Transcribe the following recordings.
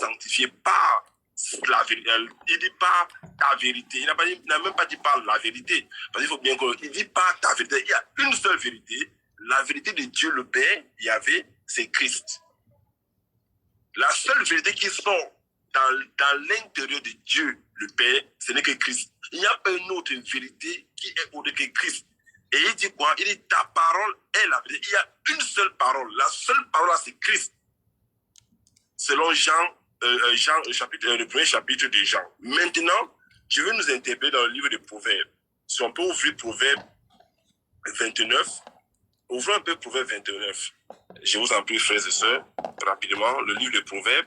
sanctifié par la vérité. Il dit pas ta vérité. Il n'a même pas dit par la vérité. Parce qu'il faut bien comprendre. Il dit pas ta vérité. Il y a une seule vérité. La vérité de Dieu le Père, Yahvé, c'est Christ. La seule vérité qui sort dans l'intérieur de Dieu le Père, ce n'est que Christ. Il n'y a pas une autre vérité qui est au-delà que Christ. Et il dit quoi? Il dit ta parole est la vérité. Il y a une seule parole. La seule parole, c'est Christ. Selon Jean, le premier chapitre de Jean. Maintenant, je vais nous interpeller dans le livre de Proverbes. Si on peut ouvrir Proverbes 29, ouvrons un peu Proverbes 29. Je vous en prie, frères et sœurs, rapidement, le livre de Proverbes.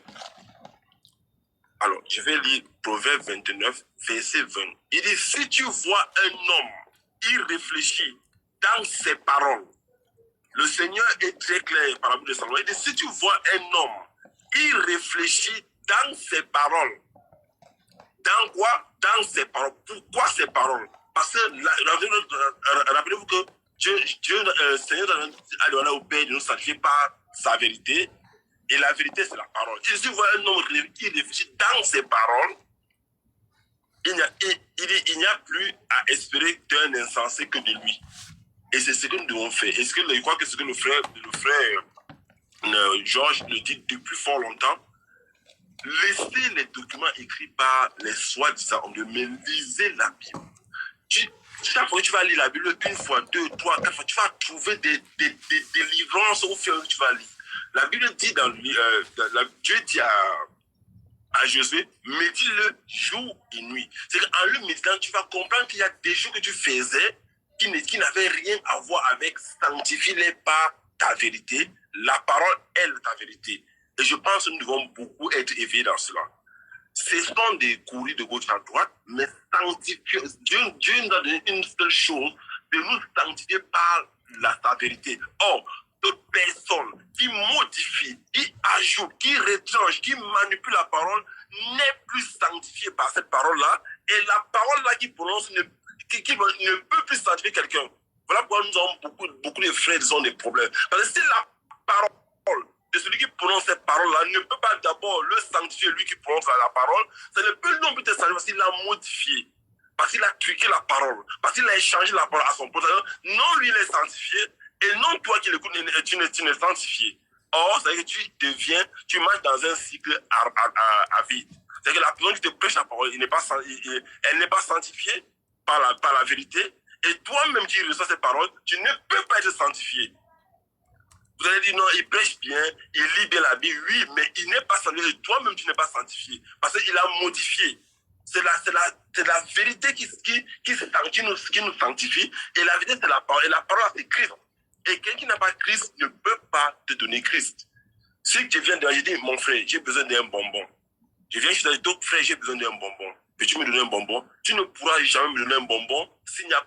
Alors, je vais lire Proverbes 29, verset 20. Il dit, si tu vois un homme, il réfléchit dans ses paroles. Le Seigneur est très clair par la bouche de Salomon. Il dit, si tu vois un homme, il réfléchit dans ses paroles. Dans quoi? Dans ses paroles. Pourquoi ses paroles? Parce que, rappelez-vous que le Seigneur a donné au Père de nous sanctifier par sa vérité. Et la vérité, c'est la parole. Si tu vois un homme qui réfléchit dans ses paroles, il n'y a plus à espérer d'un insensé que de lui. Et c'est ce que nous devons faire. Est-ce que je crois que ce que le frère Georges le dit depuis fort longtemps? Laissez les documents écrits par les soi-disant hommes, mais lisez la Bible. Chaque fois que tu vas lire la Bible, une fois, deux, trois, quatre fois, tu vas trouver des délivrances au fur et à mesure que tu vas lire. La Bible dit Dieu dit à Josué, médite-le jour et nuit. C'est qu'en le méditant, tu vas comprendre qu'il y a des choses que tu faisais qui n'avaient rien à voir avec sanctifier-les par ta vérité. La parole est ta vérité. Et je pense que nous devons beaucoup être éveillés dans cela. Cessons de courir de gauche à droite, mais sanctifier. Dieu nous a donné une seule chose, de nous sanctifier par sa vérité. Or, toute personne qui modifie, qui ajoute, qui retranche, qui manipule la parole n'est plus sanctifiée par cette parole-là. Et la parole-là qui prononce ne peut plus sanctifier quelqu'un. Voilà pourquoi nous avons beaucoup de frères qui ont des problèmes. Parce que si la parole de celui qui prononce cette parole-là ne peut pas d'abord le sanctifier, lui qui prononce la parole, ça ne peut non plus te sanctifier parce qu'il l'a modifié, parce qu'il a truqué la parole, parce qu'il a échangé la parole à son protecteur. Non, lui, il est sanctifié, et non, toi qui l'écoutes, tu n'es sanctifié. Or, c'est-à-dire que tu marches dans un cycle à vide. C'est-à-dire que la personne qui te prêche la parole, elle n'est pas sanctifiée par la vérité, et toi-même qui reçois cette parole, tu ne peux pas être sanctifié. Vous allez dire, non, il prêche bien, il lit bien la Bible, oui, mais il n'est pas sanctifié. Toi-même, tu n'es pas sanctifié. Parce qu'il a modifié. C'est la vérité qui nous sanctifie. Et la vérité, c'est la parole. Et la parole, c'est Christ. Et quelqu'un qui n'a pas Christ ne peut pas te donner Christ. Si je viens de là, je dis, mon frère, j'ai besoin d'un bonbon. Je viens chez d'autres frères, j'ai besoin d'un bonbon. Peux-tu me donner un bonbon? Tu ne pourras jamais me donner un bonbon s'il n'y a